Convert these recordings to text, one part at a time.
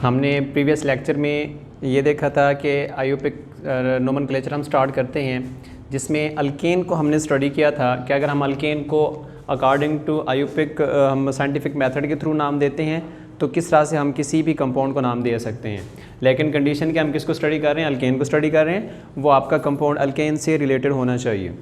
हमने previous lecture में ये देखा था कि आयोपिक नोमेनक्लेचर हम स्टार्ट करते हैं, जिसमें अल्केन को हमने स्टडी किया था कि अगर हम अल्केन को अकॉर्डिंग टू आयोपिक हम साइंटिफिक मेथड के थ्रू नाम देते हैं तो किस तरह से हम किसी भी कंपाउंड को नाम दे सकते हैं। लेकिन कंडीशन कि हम किसको स्टडी कर रहे हैं, अल्केन को स्टडी कर रहे हैं, वो आपका कंपाउंड अल्केन से रिलेटेड होना चाहिए।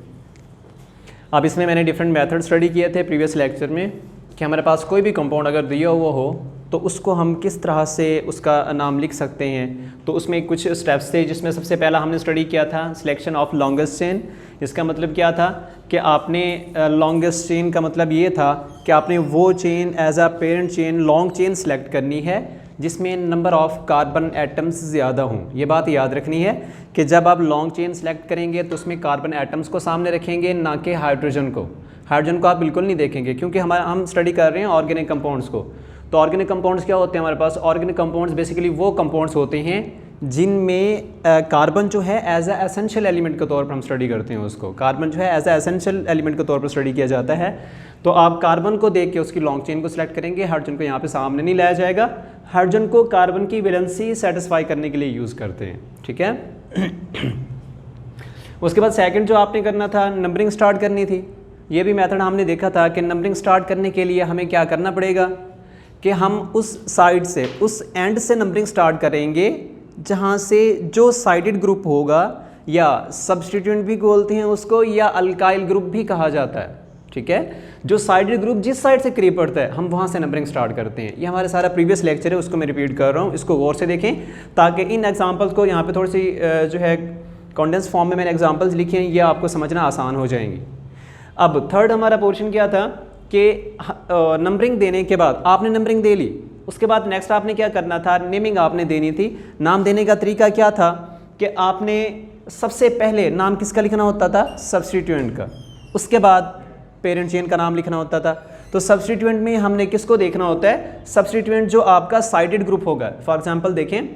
अब इसमें मैंने डिफरेंट मेथड स्टडी किए थे प्रीवियस लेक्चर में कि हमारे पास कोई भी कंपाउंड अगर दिया हुआ हो तो उसको हम किस तरह से उसका नाम लिख सकते हैं। तो उसमें कुछ स्टेप्स थे, जिसमें सबसे पहला हमने स्टडी किया था सिलेक्शन ऑफ लॉन्गेस्ट चेन। इसका मतलब क्या था कि आपने लॉन्गेस्ट चेन का मतलब ये था कि आपने वो chain as a parent chain long chain select करनी है जिसमें नंबर ऑफ़ कार्बन एटम्स ज़्यादा हों। ये बात याद रखनी है कि जब आप लॉन्ग चेन सेलेक्ट करेंगे तो उसमें कार्बन एटम्स को सामने रखेंगे, ना कि हाइड्रोजन को। हाइड्रोजन को आप बिल्कुल नहीं देखेंगे क्योंकि हम स्टडी कर रहे हैं ऑर्गेनिक कंपाउंड्स को। तो ऑर्गेनिक कंपाउंड्स क्या होते हैं हमारे पास? ऑर्गेनिक कंपाउंड्स बेसिकली वो कंपाउंड्स होते हैं जिनमें कार्बन जो है एज अ एसेंशियल एलिमेंट के तौर पर हम स्टडी करते हैं उसको। कार्बन जो है एज अ एसेंशियल एलिमेंट के तौर पर स्टडी किया जाता है। तो आप कार्बन को देख के उसकी लॉन्ग चेन को सिलेक्ट करेंगे, हाइड्रोजन को यहाँ पे सामने नहीं लाया जाएगा। हाइड्रोजन को कार्बन की वैलेंसी सेटिस्फाई करने के लिए यूज़ करते हैं, ठीक है। उसके बाद सेकंड जो आपने करना था, नंबरिंग स्टार्ट करनी थी। ये भी मेथड हमने देखा था कि नंबरिंग स्टार्ट करने के लिए हमें क्या करना पड़ेगा कि हम उस साइड से, उस एंड से नंबरिंग स्टार्ट करेंगे जहाँ से जो साइडेड ग्रुप होगा, या सब्स्टिट्यूएंट भी बोलते हैं उसको, या अल्काइल ग्रुप भी कहा जाता है, ठीक है। जो साइडेड ग्रुप जिस साइड से करीब पड़ता है हम वहाँ से नंबरिंग स्टार्ट करते हैं। ये हमारा सारा प्रीवियस लेक्चर है, उसको मैं रिपीट कर रहा हूँ, इसको गौर से देखें ताकि इन एग्जाम्पल्स को यहाँ पे थोड़ी सी जो है कॉन्डेंस फॉर्म में मैंने एग्जाम्पल्स लिखे हैं, ये आपको समझना आसान हो जाएंगी। अब थर्ड हमारा पोर्शन क्या था कि नंबरिंग देने के बाद आपने नंबरिंग दे ली, उसके बाद नेक्स्ट आपने क्या करना था, नेमिंग आपने देनी थी। नाम देने का तरीका क्या था कि आपने सबसे पहले नाम किसका लिखना होता था? सब्स्टिट्यूएंट का। उसके बाद पेरेंट चेन का नाम लिखना होता था। तो सब्स्टिट्यूएंट में हमने किसको देखना होता है? सब्स्टिट्यूएंट जो आपका साइडेड ग्रुप होगा। फॉर एग्जांपल देखें,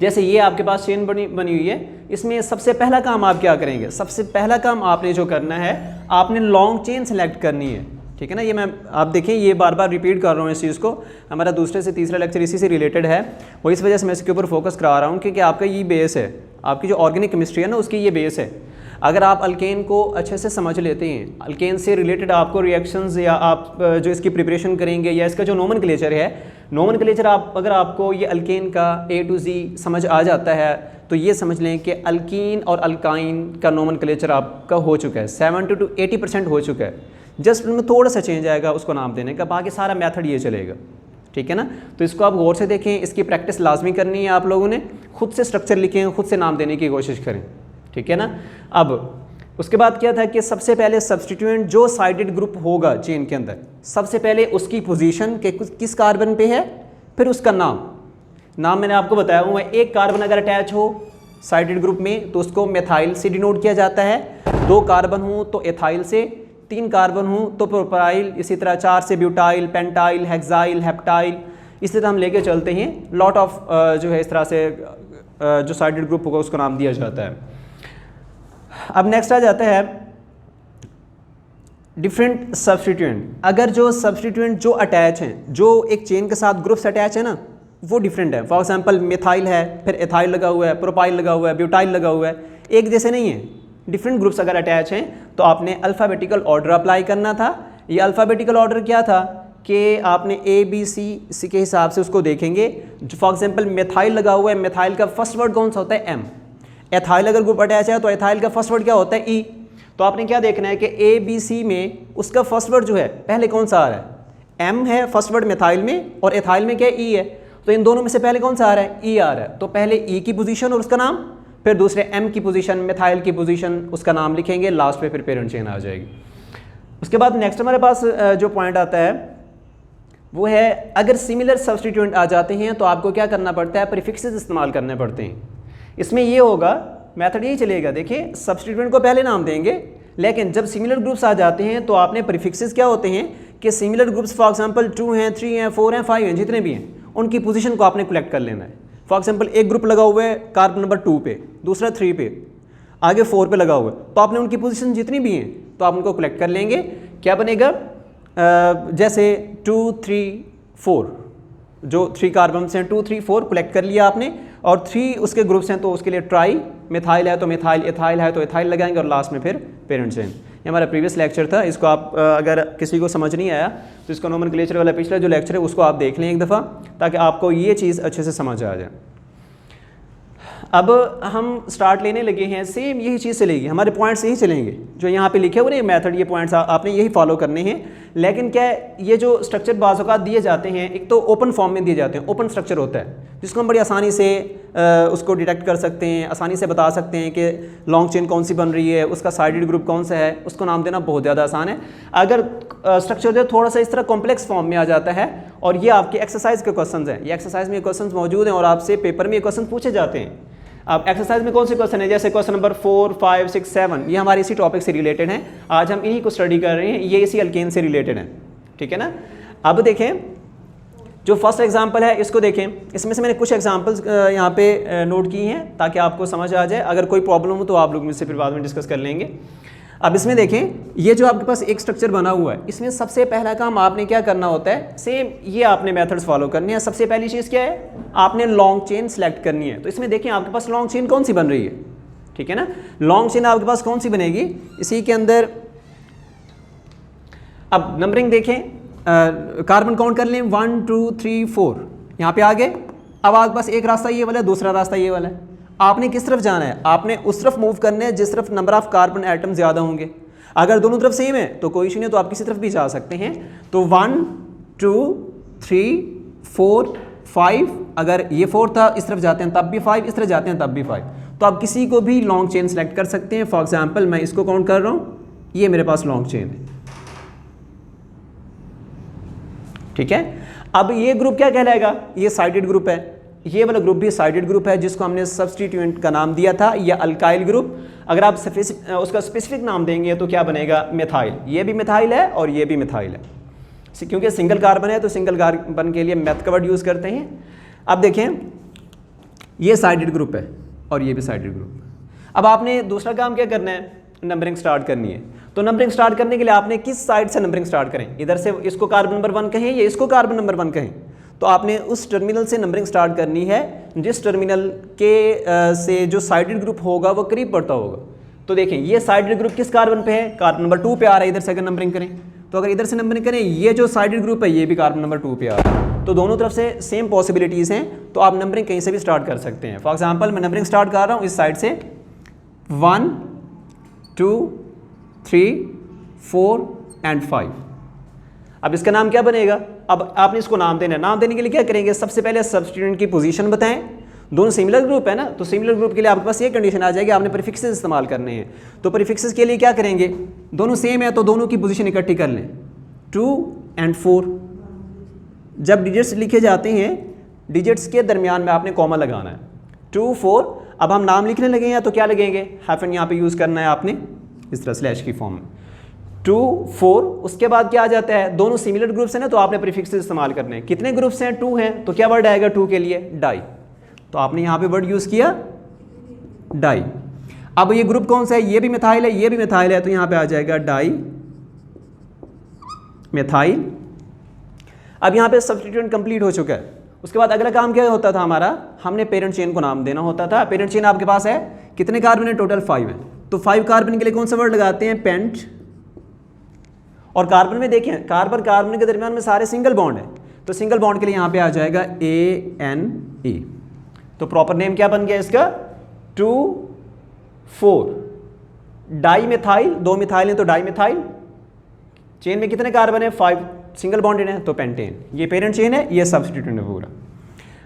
जैसे ये आपके पास चेन बनी हुई है, इसमें सबसे पहला काम आप क्या करेंगे? सबसे पहला काम आपने जो करना है, आपने लॉन्ग चेन सेलेक्ट करनी है, ठीक है ना। ये मैं आप देखें, ये बार बार रिपीट कर रहा हूँ इस चीज़ को, हमारा दूसरे से तीसरा लेक्चर इसी से रिलेटेड है। वो इस वजह से मैं इसके ऊपर फोकस करा रहा हूँ क्योंकि आपका ये बेस है, आपकी जो ऑर्गेनिक केमिस्ट्री है ना उसकी ये बेस है। अगर आप अल्केन को अच्छे से समझ लेते हैं, अल्केन से रिलेटेड आपको रिएक्शंस या आप जो इसकी प्रिपरेशन करेंगे या इसका जो नोमेनक्लेचर है, नोमेनक्लेचर अगर आपको ये अल्केन का A to Z समझ आ जाता है तो ये समझ लें कि अल्कीन और अल्काइन का नोमेनक्लेचर आपका हो चुका है, 70 to 80% हो चुका है। जस्ट उनमें थोड़ा सा चेंज आएगा उसको नाम देने का, बाकी सारा मेथड ये चलेगा, ठीक है ना। तो इसको आप गौर से देखें, इसकी प्रैक्टिस लाजमी करनी है आप लोगों ने। खुद से स्ट्रक्चर लिखें, खुद से नाम देने की कोशिश करें, ठीक है ना। अब उसके बाद क्या था कि सबसे पहले सब्स्टिट्यूएंट जो साइडेड ग्रुप होगा चेन के अंदर, सबसे पहले उसकी पोजीशन के किस कार्बन पे है, फिर उसका नाम मैंने आपको बताया हुआ है। एक कार्बन अगर अटैच हो साइडेड ग्रुप में तो उसको मेथाइल से डिनोट किया जाता है, 2 कार्बन हो तो एथाइल से, 3 कार्बन हो तो प्रोपाइल, इसी तरह 4 से ब्यूटाइल, पेंटाइल, हेक्साइल, हेप्टाइल, इसी तरह हम लेके चलते हैं। लॉट ऑफ जो है इस तरह से जो साइडेड ग्रुप होगा उसको नाम दिया जाता है। अब नेक्स्ट आ जाता है डिफरेंट सब्स्टिट्यूएंट। अगर जो सब्स्टिट्यूएंट जो अटैच हैं, जो एक चेन के साथ ग्रुप्स अटैच है ना, वो डिफरेंट है। फॉर एग्जांपल मिथाइल है, फिर एथाइल लगा हुआ है, प्रोपाइल लगा हुआ है, ब्यूटाइल लगा हुआ है, एक जैसे नहीं है। डिफरेंट ग्रुप्स अगर अटैच हैं तो आपने अल्फ़ाबेटिकल ऑर्डर अप्लाई करना था। ये अल्फ़ाबेटिकल ऑर्डर क्या था कि आपने ABC के हिसाब से उसको देखेंगे। फॉर एग्जांपल मिथाइल लगा हुआ है, मिथाइल का फर्स्ट वर्ड कौन सा होता है? M। एथाइल अगर ग्रुप अटैच है तो एथाइल का फर्स्ट वर्ड क्या होता है? E। तो आपने क्या देखना है कि ABC में उसका फर्स्ट वर्ड जो है पहले कौन सा आ रहा है? M है फर्स्ट वर्ड मिथाइल में, और एथाइल में क्या है? E है। तो इन दोनों में से पहले कौन सा आ रहा है? E आ रहा है। तो पहले E की पोजीशन और उसका नाम, फिर दूसरे M की पोजीशन, मिथाइल की पोजीशन, उसका नाम लिखेंगे, लास्ट पे फिर पेरेंट चेन आ जाएगी। उसके बाद नेक्स्ट हमारे पास जो पॉइंट आता है वो है, अगर सिमिलर सब्स्टिट्यूएंट आ जाते हैं तो आपको क्या करना पड़ता है? प्रीफिक्सेस इस्तेमाल करने पड़ते हैं। इसमें ये होगा, मेथड यही चलेगा। देखिए, सब्स्टिट्यूएंट को पहले नाम देंगे, लेकिन जब सिमिलर ग्रुप्स आ जाते हैं तो आपने प्रीफिक्सेस क्या होते हैं कि सिमिलर ग्रुप्स फॉर एग्जांपल 2 हैं, 3 हैं, 4 हैं, 5 हैं, जितने भी हैं उनकी पोजीशन को आपने कलेक्ट कर लेना है। फॉर एग्जांपल एक ग्रुप लगा हुआ है कार्बन नंबर 2 पे, दूसरा 3 पे, आगे 4 पे लगा हुआ है, तो आपने उनकी पोजीशन जितनी भी हैं तो आप उनको कलेक्ट कर लेंगे। क्या बनेगा? जैसे 2, 3, 4, जो 3 कार्बन्स हैं 2 3 4 कलेक्ट कर लिया आपने, और 3 उसके ग्रुप्स हैं तो उसके लिए ट्राई मिथाइल है तो मिथाइल, एथाइल है तो एथाइल लगाएंगे, और लास्ट में फिर पेरेंट चेन। ये हमारा प्रीवियस लेक्चर था, इसको आप अगर किसी को समझ नहीं आया तो इसका नोमेनक्लेचर वाला पिछला जो लेक्चर है उसको आप देख लें एक दफ़ा, ताकि आपको ये चीज़ अच्छे से समझ आ जाए। अब हम स्टार्ट लेने लगे हैं, सेम यही चीज़ चलेगी, हमारे पॉइंट्स यही चलेंगे जो यहाँ पे लिखे हुए हैं मेथड, ये पॉइंट्स आपने यही फॉलो करने हैं। लेकिन क्या है, ये जो स्ट्रक्चर बाज़ औक़ात दिए जाते हैं, एक तो ओपन फॉर्म में दिए जाते हैं, ओपन स्ट्रक्चर होता है जिसको हम बड़ी आसानी से उसको डिटेक्ट कर सकते हैं, आसानी से बता सकते हैं कि लॉन्ग चेन कौन सी बन रही है, उसका साइडेड ग्रुप कौन सा है, उसको नाम देना बहुत ज़्यादा आसान है। अगर स्ट्रक्चर जो थोड़ा सा इस तरह कॉम्प्लेक्स फॉर्म में आ जाता है, और ये आपके एक्सरसाइज के क्वेश्चन हैं, ये एक्सरसाइज में क्वेश्चन मौजूद हैं और आपसे पेपर में ये क्वेश्चन पूछे जाते हैं। अब एक्सरसाइज में कौन से क्वेश्चन है, जैसे क्वेश्चन नंबर 4 5 6 7, ये हमारे इसी टॉपिक से रिलेटेड हैं, आज हम इन्हीं को स्टडी कर रहे हैं, ये इसी अल्केन से रिलेटेड है, ठीक है ना। अब देखें जो फर्स्ट एग्जांपल है इसको देखें, इसमें से मैंने कुछ एग्जांपल्स यहाँ पे नोट की हैं ताकि आपको समझ आ जाए, अगर कोई प्रॉब्लम हो तो आप लोग मुझसे फिर बाद में डिस्कस कर लेंगे। अब इसमें देखें, ये जो आपके पास एक स्ट्रक्चर बना हुआ है, इसमें सबसे पहला काम आपने क्या करना होता है, सेम ये आपने मेथड्स फॉलो करने हैं। सबसे पहली चीज़ क्या है, आपने लॉन्ग चेन सेलेक्ट करनी है। तो इसमें देखें आपके पास लॉन्ग चेन कौन सी बन रही है, ठीक है ना। लॉन्ग चेन आपके पास कौन सी बनेगी, इसी के अंदर अब नंबरिंग देखें, कार्बन काउंट कर लें 1 2 3 4, यहाँ पे आ गए। अब आपके पास एक रास्ता ये वाला है, दूसरा रास्ता ये वाला है। आपने किस तरफ जाना है, आपने उस तरफ मूव करना है जिस तरफ नंबर ऑफ कार्बन एटम ज़्यादा होंगे। अगर दोनों तरफ सेम है तो कोई इशू नहीं, तो आप किसी तरफ भी जा सकते हैं। तो 1 2 3 4 5, अगर ये 4 था इस तरफ जाते हैं तब भी 5, इस तरफ जाते हैं तब भी 5। तो आप किसी को भी लॉन्ग चेन सेलेक्ट कर सकते हैं। फॉर एग्जाम्पल मैं इसको काउंट कर रहा हूँ, ये मेरे पास लॉन्ग चेन है, ठीक है। अब ये ग्रुप क्या कहलाएगा, ये साइडेड ग्रुप है, ये वाला ग्रुप भी साइडेड ग्रुप है जिसको हमने सब्स्टिट्यूएंट का नाम दिया था या अल्काइल ग्रुप। अगर आप उसका स्पेसिफिक नाम देंगे तो क्या बनेगा, मिथाइल। ये भी मिथाइल है और ये भी मिथाइल है, क्योंकि सिंगल कार्बन है तो सिंगल कार्बन के लिए मेथ का वर्ड यूज़ करते हैं। अब देखें ये साइडेड ग्रुप है और ये भी साइडेड ग्रुप। अब आपने दूसरा काम क्या करना है, नंबरिंग स्टार्ट करनी है। तो नंबरिंग स्टार्ट करने के लिए आपने किस साइड से नंबरिंग स्टार्ट करें, इधर से इसको कार्बन नंबर 1 कहें या इसको कार्बन नंबर 1 कहें, तो आपने उस टर्मिनल से नंबरिंग स्टार्ट करनी है जिस टर्मिनल के से जो साइडेड ग्रुप होगा वो करीब पड़ता होगा। तो देखें ये साइडेड ग्रुप किस कार्बन पे है, कार्बन नंबर 2 पे आ रहा है। इधर से अगर नंबरिंग करें तो अगर इधर से नंबरिंग करें, ये जो साइडेड ग्रुप है ये भी कार्बन नंबर 2 पे आ रहा है। तो दोनों तरफ से सेम पॉसिबिलिटीज़ हैं, तो आप नंबरिंग कहीं से भी स्टार्ट कर सकते हैं। फॉर एग्जाम्पल मैं नंबरिंग स्टार्ट कर रहा हूँ इस साइड से 1 2 3 4 एंड 5। अब इसका नाम क्या बनेगा, अब आपने इसको नाम देना है। नाम देने के लिए क्या करेंगे, सबसे पहले सब्स्टिट्यूएंट की पोजीशन बताएं। दोनों सिमिलर ग्रुप है ना, तो सिमिलर ग्रुप के लिए आपके पास ये कंडीशन आ जाएगी, आपने प्रीफिक्सेस इस्तेमाल करने हैं। तो प्रीफिक्सेस के लिए क्या करेंगे, दोनों सेम है तो दोनों की पोजीशन इकट्ठी कर लें, 2 एंड 4। जब डिजिट्स लिखे जाते हैं, डिजिट्स के दरमियान में आपने कॉमा लगाना है, 2 4। अब हम नाम लिखने लगे हैं तो क्या लगेंगे, हाइफन यहाँ पे यूज़ करना है आपने इस तरह स्लैश की फॉर्म में, 2 4। उसके बाद क्या आ जाता है, दोनों सिमिलर ग्रुप्स हैं ना, तो आपने प्रीफिक्सेस इस्तेमाल करने हैं। कितने ग्रुप्स हैं, 2 हैं, तो क्या वर्ड आएगा 2 के लिए, डाई। तो आपने यहाँ पे वर्ड यूज़ किया डाई। अब ये ग्रुप कौन सा है, ये भी मिथाइल है, ये भी मिथाइल है, तो यहाँ पे आ जाएगा डाई मिथाइल। अब यहाँ पे सब्स्टिट्यूएंट कंप्लीट हो चुका है। उसके बाद अगला काम क्या होता था हमारा, हमने पेरेंट चेन को नाम देना होता था। पेरेंट चेन आपके पास है, कितने कार्बन है, टोटल 5 है। तो 5 कार्बन के लिए कौन सा वर्ड लगाते हैं, पेंट। और कार्बन में देखें, कार्बन कार्बन के दरमियान में सारे सिंगल बॉन्ड है, तो सिंगल बॉन्ड के लिए यहाँ पे आ जाएगा ANE। तो प्रॉपर नेम क्या बन गया इसका, 2 4 डाई मिथाइल। 2 मिथाइल है तो डाई मिथाइल। चेन में कितने कार्बन है, 5 सिंगल बॉन्डेड है तो पेंटेन। ये पेरेंट चेन है, ये सब्स्टिट्यूएंट है पूरा।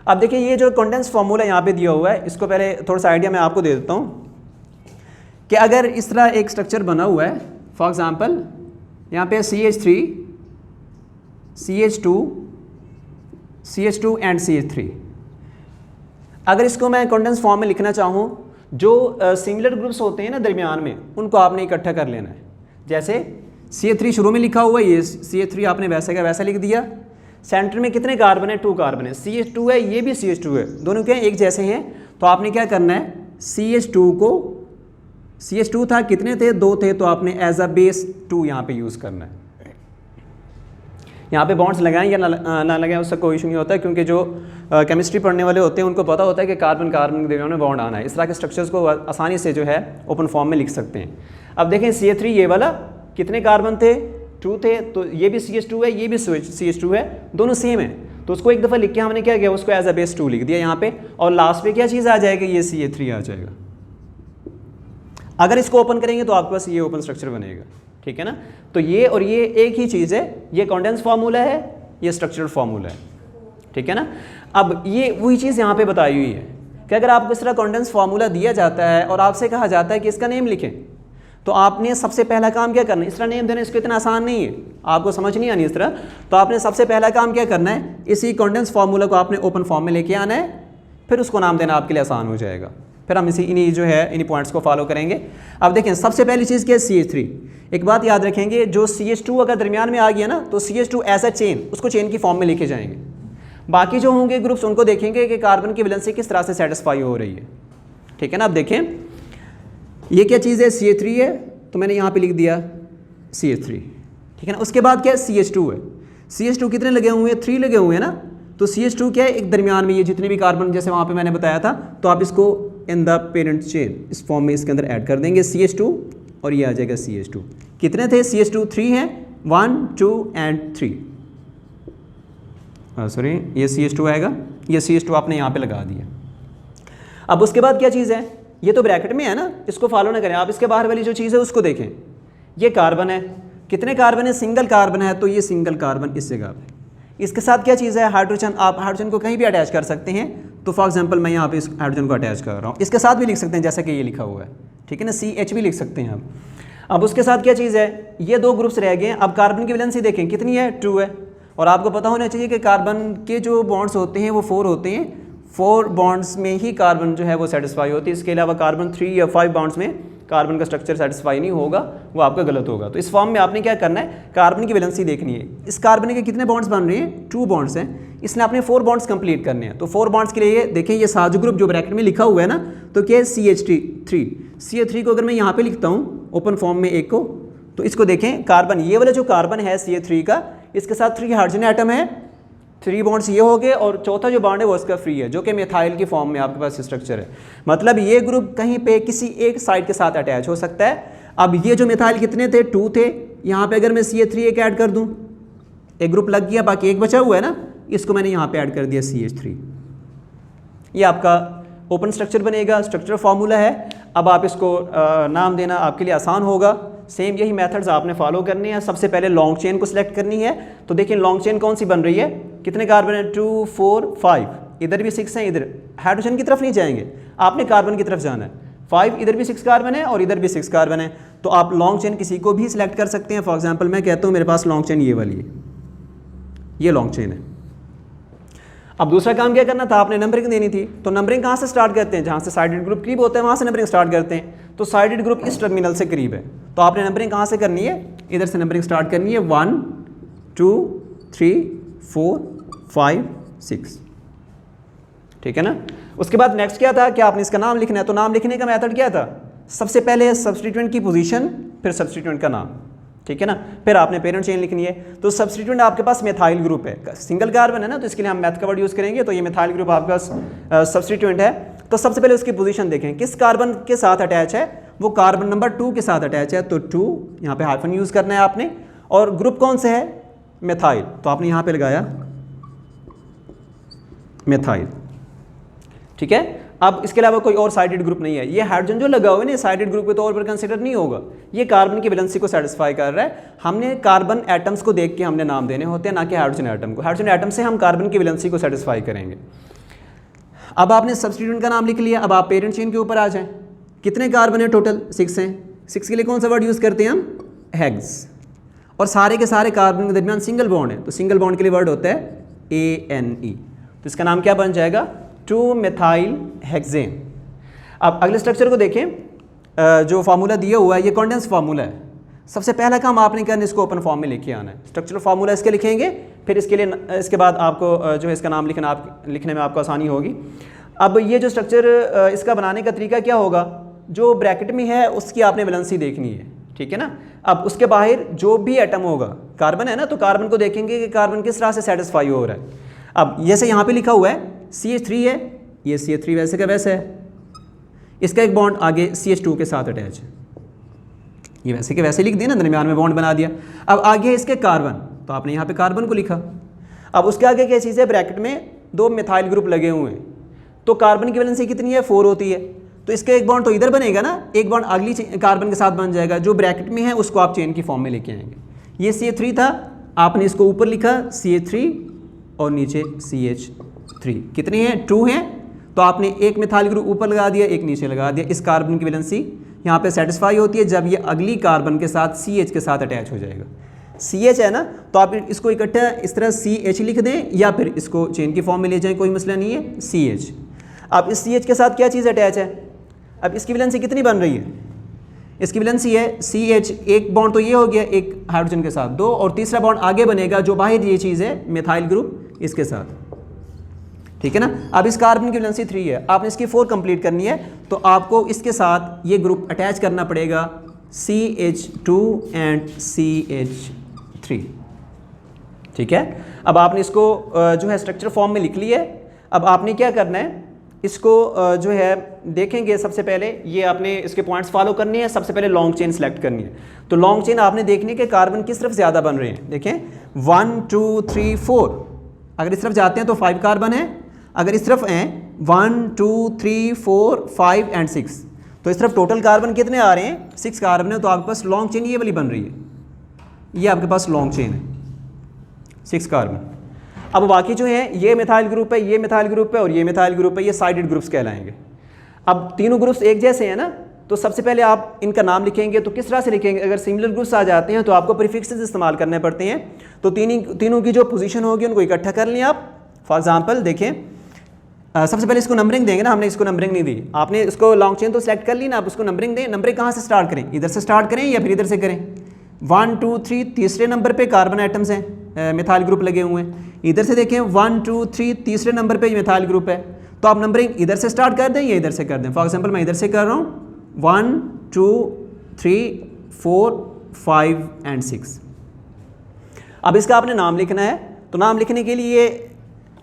अब देखिए ये जो कंडेंस फार्मूला यहाँ पे दिया हुआ है, इसको पहले थोड़ा सा आइडिया मैं आपको दे देता हूँ कि अगर इस तरह एक स्ट्रक्चर बना हुआ है, फॉर एग्जाम्पल यहाँ पे CH3 CH2 CH2 and CH3। अगर इसको मैं कंडेंस फॉर्म में लिखना चाहूँ, जो सिमिलर ग्रुप्स होते हैं ना दरमियान में, उनको आपने इकट्ठा कर लेना है। जैसे CH3 शुरू में लिखा हुआ है, ये CH3 आपने वैसा का वैसा लिख दिया। सेंटर में कितने कार्बन है, 2 कार्बन है। CH2 है, ये भी CH2 है, दोनों क्या एक जैसे हैं। तो आपने क्या करना है, CH2 को, CH2 था, कितने थे, 2 थे, तो आपने एज अ बेस 2 यहाँ पे यूज़ करना है। यहाँ पे बॉन्ड्स लगाएं या ना लगाएं उसका कोई इशू नहीं होता, क्योंकि जो केमिस्ट्री पढ़ने वाले होते हैं उनको पता होता है कि कार्बन कार्बन के दरमियान में बॉन्ड आना है। इस तरह के स्ट्रक्चर्स को आसानी से जो है ओपन फॉर्म में लिख सकते हैं। अब देखें CH3 ये वाला कितने कार्बन थे, 2 थे, तो ये भी CH2 है, ये भी CH2 है, दोनों सेम है। तो उसको एक दफ़ा लिख के हमने क्या किया, उसको एज अ बेस 2 लिख दिया यहाँ पे, और लास्ट पे क्या चीज़ आ जाएगी, ये CH3 आ जाएगा। अगर इसको ओपन करेंगे तो आपके पास ये ओपन स्ट्रक्चर बनेगा, ठीक है ना। तो ये और ये एक ही चीज़ है, ये कॉन्डेंस फार्मूला है, ये स्ट्रक्चरल फार्मूला है, ठीक है ना। अब ये वही चीज़ यहाँ पे बताई हुई है कि अगर आपको इस तरह कॉन्डेंस फार्मूला दिया जाता है और आपसे कहा जाता है कि इसका नेम लिखें, तो आपने सबसे पहला काम क्या करना है, इस तरह नेम देना इसको इतना आसान नहीं है, आपको समझ नहीं आनी इस तरह। तो आपने सबसे पहला काम क्या करना है, इसी कॉन्डेंस फार्मूला को आपने ओपन फॉर्म में लेके आना है, फिर उसको नाम देना आपके लिए आसान हो जाएगा। फिर हम इन्हीं जो है इन्हीं पॉइंट्स को फॉलो करेंगे। अब देखें सबसे पहली चीज़ क्या है, CH3। एक बात याद रखेंगे, जो CH2 अगर दरमियान में आ गया ना, तो CH2 एज अ चेन, उसको चेन की फॉर्म में लेके जाएंगे। बाकी जो होंगे ग्रुप्स उनको देखेंगे कि कार्बन की वैलेंसी किस तरह से सेटिस्फाई हो रही है, ठीक है ना। अब देखें ये क्या चीज़ है, CH3 है, तो मैंने यहाँ पे लिख दिया CH3, ठीक है ना। उसके बाद क्या है, CH2 है। CH2 कितने लगे हुए हैं, 3 लगे हुए हैं ना। तो CH2 क्या है, एक दरमियान में ये जितने भी कार्बन जैसे वहाँ पे मैंने बताया था, तो आप इसको इन द पेरेंट चेन इस फॉर्म में इसके अंदर ऐड कर देंगे CH2, और ये आ जाएगा CH2। कितने थे, CH2 3 हैं, 1 2 एंड 3, सॉरी ये CH2 आएगा, ये CH2 आपने यहाँ पे लगा दिया। अब उसके बाद क्या चीज़ है, ये तो ब्रैकेट में है ना, इसको फॉलो ना करें आप, इसके बाहर वाली जो चीज़ है उसको देखें। ये कार्बन है, कितने कार्बन है, सिंगल कार्बन है, तो ये सिंगल कार्बन इस जगह पे। इसके साथ क्या चीज़ है, हाइड्रोजन। आप हाइड्रोजन को कहीं भी अटैच कर सकते हैं, तो फॉर एग्जांपल मैं यहाँ पे इस हाइड्रोजन को अटैच कर रहा हूँ, इसके साथ भी लिख सकते हैं जैसा कि ये लिखा हुआ है, ठीक है ना, CH भी लिख सकते हैं आप। अब उसके साथ क्या चीज़ है, ये 2 ग्रुप्स रह गए। अब कार्बन की वैलेंसी देखें कितनी है, 2 है। और आपको पता होना चाहिए कि कार्बन के जो बॉन्ड्स होते हैं वो 4 होते हैं, 4 बॉन्ड्स में ही कार्बन जो है वो सेटिस्फाई होती है। इसके अलावा कार्बन 3 या 5 बॉन्ड्स में कार्बन का स्ट्रक्चर सेटिस्फाई नहीं होगा, वो आपका गलत होगा। तो इस फॉर्म में आपने क्या करना है, कार्बन की वैलेंसी देखनी है। इस कार्बन के कितने बॉन्ड्स बन रहे हैं, 2 बॉन्ड्स हैं, इसने आपने 4 बॉन्ड्स कंप्लीट करने हैं। तो 4 बॉन्ड्स के लिए देखें ये साज ग्रुप जो ब्रैकेट में लिखा हुआ है ना, तो क्या है, CH3 को अगर मैं यहाँ पे लिखता हूँ ओपन फॉर्म में एक को, तो इसको देखें कार्बन, ये वाला जो कार्बन है CH3 का, इसके साथ 3 हाइड्रोजन एटम है, 3 बॉन्ड्स ये हो गए, और चौथा जो बॉन्ड है वो इसका फ्री है, जो कि मिथाइल की फॉर्म में आपके पास स्ट्रक्चर है। मतलब ये ग्रुप कहीं पे किसी एक साइड के साथ अटैच हो सकता है। अब ये जो मिथाइल कितने थे, 2 थे, यहाँ पे अगर मैं CH3 एक ऐड कर दूँ, एक ग्रुप लग गया, बाकी एक बचा हुआ है ना, इसको मैंने यहाँ पे ऐड कर दिया CH3। ये आपका ओपन स्ट्रक्चर बनेगा, स्ट्रक्चर फार्मूला है। अब आप इसको नाम देना आपके लिए आसान होगा। सेम यही मेथड्स आपने फॉलो करनी है। सबसे पहले लॉन्ग चेन को सिलेक्ट करनी है। तो देखिए लॉन्ग चेन कौन सी बन रही है, कितने कार्बन है, 2 4 5, इधर भी 6 हैं, इधर हाइड्रोजन की तरफ नहीं जाएंगे, आपने कार्बन की तरफ जाना है। 5 इधर भी 6 कार्बन है और इधर भी 6 कार्बन है। तो आप लॉन्ग चेन किसी को भी सिलेक्ट कर सकते हैं। फॉर एग्जाम्पल मैं कहता हूँ मेरे पास लॉन्ग चेन ये वाली है, ये लॉन्ग चेन है। अब दूसरा काम क्या करना था, आपने नंबरिंग देनी थी। तो नंबरिंग कहाँ से स्टार्ट करते हैं, जहाँ से साइडेड ग्रुप करीब होता है वहाँ से नंबरिंग स्टार्ट करते हैं। तो साइडेड ग्रुप इस टर्मिनल से करीब है, तो आपने नंबरिंग कहाँ से करनी है, इधर से नंबरिंग स्टार्ट करनी है, 1 2 3 4 5 6, ठीक है ना। उसके बाद नेक्स्ट क्या था कि आपने इसका नाम लिखना है। तो नाम लिखने का मेथड क्या था, सबसे पहले सब्स्टिट्यूएंट की पोजीशन, फिर सब्स्टिट्यूएंट का नाम, ठीक है ना। फिर आपने पेरेंट चेन लिखनी है। तो सब्स्टिट्यूएंट आपके पास मिथाइल ग्रुप है, सिंगल कार्बन है ना, तो इसके लिए हम मैथ का वर्ड यूज़ करेंगे। तो ये मिथाइल ग्रुप आपके पास सब्स्टिट्यूएंट है। तो सबसे पहले उसकी पोजीशन देखें, किस कार्बन के साथ अटैच है, वो कार्बन नंबर 2 के साथ अटैच है। तो 2 यहाँ पे हाइफन यूज़ करना है आपने। और ग्रुप कौन से है, मिथाइल, तो आपने यहाँ पे लगाया मिथाइल, ठीक है। अब इसके अलावा कोई और साइडेड ग्रुप नहीं है। ये हाइड्रोजन जो लगा हुआ है ना, साइडेड ग्रुप के तौर पर कंसिडर नहीं होगा, ये कार्बन की वैलेंसी को सेटिस्फाई कर रहा है। हमने कार्बन एटम्स को देख के हमने नाम देने होते हैं, ना कि हाइड्रोजन एटम को। हाइड्रोजन एटम से हम कार्बन की वैलेंसी को सेटिस्फाई करेंगे। अब आपने सब्स्टिट्यूएंट का नाम लिख लिया। अब आप पेरेंट चेन के ऊपर आ जाएं। कितने कार्बन है टोटल, 6 हैं। 6 के लिए कौन सा वर्ड यूज़ करते हैं हम, हेक्स। और सारे के सारे कार्बन के दरमियान सिंगल बॉन्ड है, तो सिंगल बॉन्ड के लिए वर्ड होता है ANE। तो इसका नाम क्या बन जाएगा, 2 मेथाइल हेक्सेन। अब अगले स्ट्रक्चर को देखें, जो फार्मूला दिया हुआ है ये कॉन्डेंस फार्मूला है। सबसे पहला काम आपने करना, इसको ओपन फॉर्म में लेके आना है। स्ट्रक्चरल फार्मूला इसके लिखेंगे, फिर इसके लिए इसके बाद आपको जो है इसका नाम लिखने में आपको आसानी होगी। अब ये जो स्ट्रक्चर इसका बनाने का तरीका क्या होगा, जो ब्रैकेट में है उसकी आपने वैलेंसी देखनी है, ठीक है ना। अब उसके बाहर जो भी एटम होगा, कार्बन है ना, तो कार्बन को देखेंगे कि कार्बन किस तरह से सेटिस्फाई हो रहा है। अब जैसे यहाँ पे लिखा हुआ है CH3 है, ये CH3 वैसे का वैसे है, इसका एक बॉन्ड आगे CH2 के साथ अटैच है, ये वैसे के वैसे लिख दिया ना, दरमियान में बॉन्ड बना दिया। अब आगे है इसके कार्बन, तो आपने यहाँ पे कार्बन को लिखा। अब उसके आगे क्या चीज़ है, ब्रैकेट में 2 मिथाइल ग्रुप लगे हुए हैं, तो कार्बन की वैलेंसी कितनी है, 4 होती है, तो इसका एक बॉन्ड तो इधर बनेगा ना, एक बॉन्ड अगली कार्बन के साथ बन जाएगा, जो ब्रैकेट में है उसको आप चेन की फॉर्म में लेके आएंगे। ये CH3 था, आपने इसको ऊपर लिखा CH3 और नीचे CH3, कितने हैं, 2 हैं, तो आपने एक मिथाइल ग्रुप ऊपर लगा दिया, एक नीचे लगा दिया। इस कार्बन की वैलेंसी यहाँ पे सेटिस्फाई होती है जब ये अगली कार्बन के साथ CH के साथ अटैच हो जाएगा। CH है ना, तो आप इसको इकट्ठा इस तरह CH लिख दें या फिर इसको चेन की फॉर्म में ले जाएं, कोई मसला नहीं है, CH। अब इस CH के साथ क्या चीज़ अटैच है, अब इसकी वैलेंसी कितनी बन रही है, इसकी वैलेंसी है CH, एक बॉन्ड तो ये हो गया एक हाइड्रोजन के साथ 2, और तीसरा बॉन्ड आगे बनेगा जो बाहर ये चीज़ है मिथाइल ग्रुप इसके साथ, ठीक है ना। अब इस कार्बन की वैलेंसी 3 है, आपने इसकी 4 कंप्लीट करनी है, तो आपको इसके साथ ये ग्रुप अटैच करना पड़ेगा CH2 एंड CH3, ठीक है। अब आपने इसको जो है स्ट्रक्चर फॉर्म में लिख लिया है। अब आपने क्या करना है, इसको जो है देखेंगे, सबसे पहले ये आपने इसके पॉइंट्स फॉलो करनी है। सबसे पहले लॉन्ग चेन सेलेक्ट करनी है, तो लॉन्ग चेन आपने देखनी है कि कार्बन किस तरफ ज़्यादा बन रहे हैं। देखें 1 2 3 4, अगर इस तरफ जाते हैं तो 5 कार्बन है, अगर इस तरफ हैं 1 2 3 4 5 एंड 6, तो इस तरफ टोटल कार्बन कितने आ रहे हैं, 6 कार्बन है, तो आपके पास लॉन्ग चेन ये वाली बन रही है, ये आपके पास लॉन्ग चेन है 6 कार्बन। अब बाकी जो है ये मिथाइल ग्रुप है, ये मिथाइल ग्रुप है और ये मिथाइल ग्रुप है, ये साइडेड ग्रुप्स कहलाएंगे। अब तीनों ग्रुप्स एक जैसे हैं ना, तो सबसे पहले आप इनका नाम लिखेंगे, तो किस तरह से लिखेंगे, अगर सिमिलर ग्रुप्स आ जाते हैं तो आपको प्रीफिक्सेस इस्तेमाल करने पड़ते हैं। तो तीनों की जो पोजीशन होगी उनको इकट्ठा कर लें आप। फॉर एग्जांपल देखें, सबसे पहले इसको नंबरिंग देंगे ना, हमने इसको नंबरिंग नहीं दी, आपने इसको लॉन्ग चेन तो सेलेक्ट कर ली ना, आप उसको नंबरिंग दें। नंबरिंग कहाँ से स्टार्ट करें, इधर से स्टार्ट करें या फिर इधर से करें। 1 2 3 तीसरे नंबर पे कार्बन आइटम्स हैं, मिथाइल ग्रुप लगे हुए हैं। इधर से देखें 1 2 3 तीसरे नंबर पे मिथाइल ग्रुप है, तो आप नंबरिंग इधर से स्टार्ट कर दें या इधर से कर दें। फॉर एग्जांपल मैं इधर से कर रहा हूँ 1 2 3 4 5 एंड 6। अब इसका आपने नाम लिखना है, तो नाम लिखने के लिए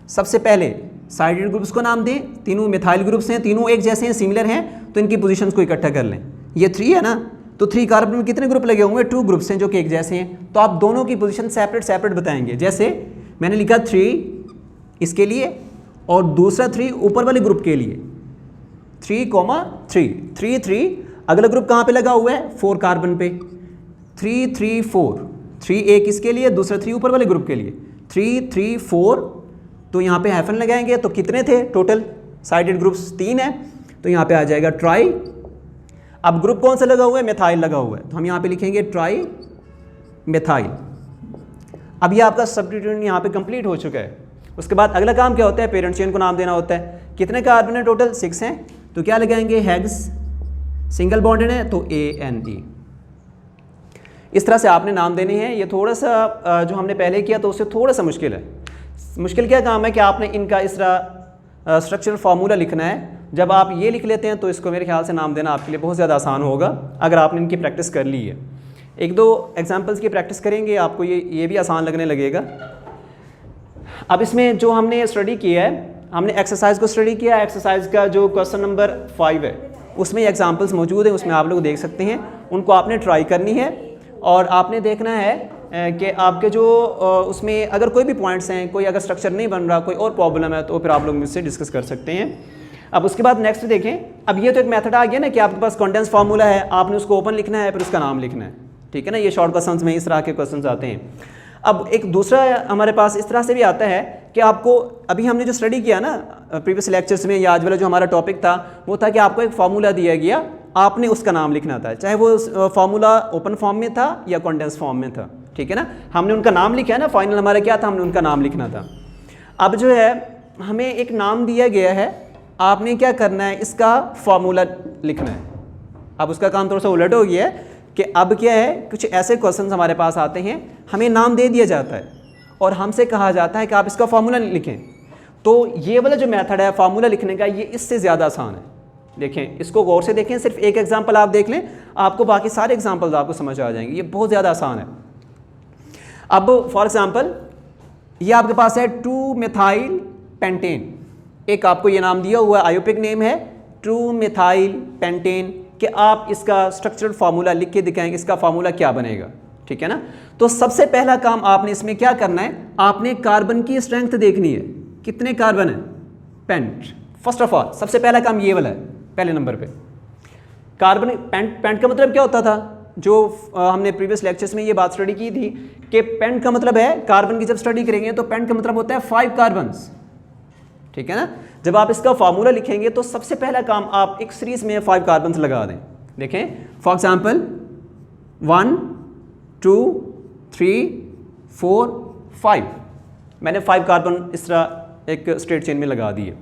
सबसे पहले साइडेड ग्रुप्स को नाम दें। तीनों मिथाइल ग्रुप्स हैं, तीनों एक जैसे हैं, सिमिलर हैं, तो इनकी पोजीशंस को इकट्ठा कर लें। ये 3 है ना, तो 3 कार्बन में कितने ग्रुप लगे होंगे, 2 ग्रुप्स हैं जो कि एक जैसे हैं, तो आप दोनों की पोजीशन सेपरेट बताएंगे। जैसे मैंने लिखा 3 इसके लिए और दूसरा 3 ऊपर वाले ग्रुप के लिए, 3 3 3। अगला ग्रुप कहाँ पे लगा हुआ है, 4 कार्बन पे, 3 3 4, 3 एक इसके लिए, दूसरा 3 ऊपर वाले ग्रुप के लिए, 3 3 4। तो यहाँ पे हाइफन लगाएंगे, तो कितने थे टोटल साइडेड ग्रुप्स, 3 है, तो यहाँ पे आ जाएगा ट्राई। अब ग्रुप कौन सा लगा हुआ है, मिथाइल लगा हुआ है, तो हम यहाँ पे लिखेंगे ट्राई मिथाइल। अब ये आपका सब्स्टिट्यूशन यहाँ पे कंप्लीट हो चुका है। उसके बाद अगला काम क्या होता है, पेरेंट चेन को नाम देना होता है। कितने कार्बन है टोटल, 6 हैं, तो क्या लगाएंगे, हेक्स, सिंगल बॉन्डेड है तो ANE। इस तरह से आपने नाम देने हैं। ये थोड़ा सा जो हमने पहले किया तो उससे थोड़ा सा मुश्किल है। मुश्किल क्या काम है कि आपने इनका इस तरह स्ट्रक्चरल फार्मूला लिखना है। जब आप ये लिख लेते हैं तो इसको मेरे ख्याल से नाम देना आपके लिए बहुत ज़्यादा आसान होगा, अगर आपने इनकी प्रैक्टिस कर ली है। 1-2 एग्जांपल्स की प्रैक्टिस करेंगे, आपको ये भी आसान लगने लगेगा। अब इसमें जो हमने स्टडी किया है, हमने एक्सरसाइज को स्टडी किया। एक्सरसाइज का जो क्वेश्चन नंबर 5 है उसमें एग्जांपल्स मौजूद हैं, उसमें आप लोग देख सकते हैं। उनको आपने ट्राई करनी है और आपने देखना है कि आपके जो उसमें अगर कोई भी पॉइंट्स हैं, कोई अगर स्ट्रक्चर नहीं बन रहा, कोई और प्रॉब्लम है, तो फिर आप लोग मुझसे डिस्कस कर सकते हैं। अब उसके बाद नेक्स्ट देखें, अब ये तो एक मेथड आ गया ना कि आपके पास कंडेंस फार्मूला है, आपने उसको ओपन लिखना है, फिर उसका नाम लिखना है, ठीक है ना। ये शॉर्ट क्वेश्चंस में इस तरह के क्वेश्चंस आते हैं। अब एक दूसरा हमारे पास इस तरह से भी आता है कि आपको अभी हमने जो स्टडी किया ना प्रीवियस लेक्चर्स में, या आज वाला जो हमारा टॉपिक था वो था कि आपको एक फार्मूला दिया गया, आपने उसका नाम लिखना था, चाहे वो फार्मूला ओपन फॉर्म में था या कंडेंस फॉर्म में था, ठीक है ना। हमने उनका नाम लिखा है ना, फाइनल हमारा क्या था, हमने उनका नाम लिखना था। अब जो है हमें एक नाम दिया गया है, आपने क्या करना है, इसका फार्मूला लिखना है। अब उसका काम थोड़ा सा उलट हो गया है कि अब क्या है, कुछ ऐसे क्वेश्चंस हमारे पास आते हैं, हमें नाम दे दिया जाता है और हमसे कहा जाता है कि आप इसका फार्मूला लिखें। तो ये वाला जो मेथड है फार्मूला लिखने का, ये इससे ज़्यादा आसान है, देखें, इसको गौर से देखें, सिर्फ एक एग्जांपल आप देख लें, आपको बाकी सारे एग्जांपल्स आपको समझ आ जाएंगे। ये बहुत ज़्यादा आसान है। अब फॉर एग्जांपल ये आपके पास है 2-मेथाइल पेंटेन, एक आपको ये नाम दिया हुआ है, आयोपिक नेम है 2-मेथाइल पेंटेन, कि आप इसका स्ट्रक्चरल फार्मूला लिख के दिखाएंगे, इसका फार्मूला क्या बनेगा, ठीक है ना। तो सबसे पहला काम आपने इसमें क्या करना है, आपने कार्बन की स्ट्रेंथ देखनी है, कितने कार्बन है, पेंट। फर्स्ट ऑफ ऑल सबसे पहला काम ये वाला है, पहले नंबर पे कार्बन। पेंट का मतलब क्या होता था, जो हमने प्रीवियस लेक्चर्स में ये बात स्टडी की थी कि पेंट का मतलब है, कार्बन की जब स्टडी करेंगे तो पेंट का मतलब होता है 5 कार्बन्स, ठीक है ना। जब आप इसका फार्मूला लिखेंगे तो सबसे पहला काम आप एक सीरीज में 5 कार्बन्स लगा दें। देखें फॉर एग्जांपल 1 2 3 4 5, मैंने 5 कार्बन इस तरह एक स्ट्रेट चेन में लगा दिए।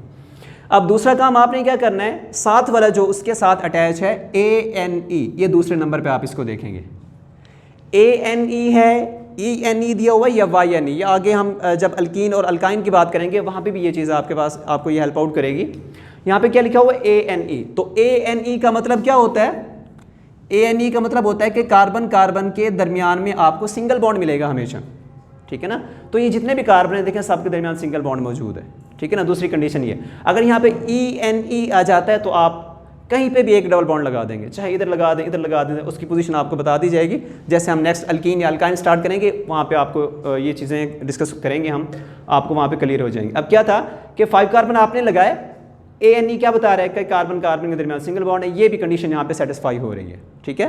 अब दूसरा काम आपने क्या करना है, साथ वाला जो उसके साथ अटैच है ANE, ये दूसरे नंबर पे आप इसको देखेंगे, ANE है, ENE दिया हुआ है या YNE, या आगे हम जब अल्कीन और अल्काइन की बात करेंगे वहाँ पे भी ये चीज़ आपके पास, आपको ये हेल्प आउट करेगी। यहाँ पे क्या लिखा हुआ है ANE, तो ANE का मतलब क्या होता है, ANE का मतलब होता है कि कार्बन कार्बन के दरमियान में आपको सिंगल बॉन्ड मिलेगा हमेशा, ठीक है ना। तो ये जितने भी कार्बन है देखें सबके दरमियान सिंगल बॉन्ड मौजूद है, ठीक है ना। दूसरी कंडीशन ये, अगर यहाँ पे ENE आ जाता है तो आप कहीं पे भी एक डबल बॉन्ड लगा देंगे, चाहे इधर लगा दें इधर लगा दें, उसकी पोजीशन आपको बता दी जाएगी। जैसे हम नेक्स्ट अल्कीन या अल्काइन स्टार्ट करेंगे वहाँ पे आपको ये चीज़ें डिस्कस करेंगे हम, आपको वहाँ पे क्लियर हो जाएंगे। अब क्या था कि 5 कार्बन आपने लगाए, ANE क्या बता रहा है कि कार्बन कार्बन के दरमियान सिंगल बॉन्ड है, ये भी कंडीशन यहाँ पे सेटिस्फाई हो रही है, ठीक है।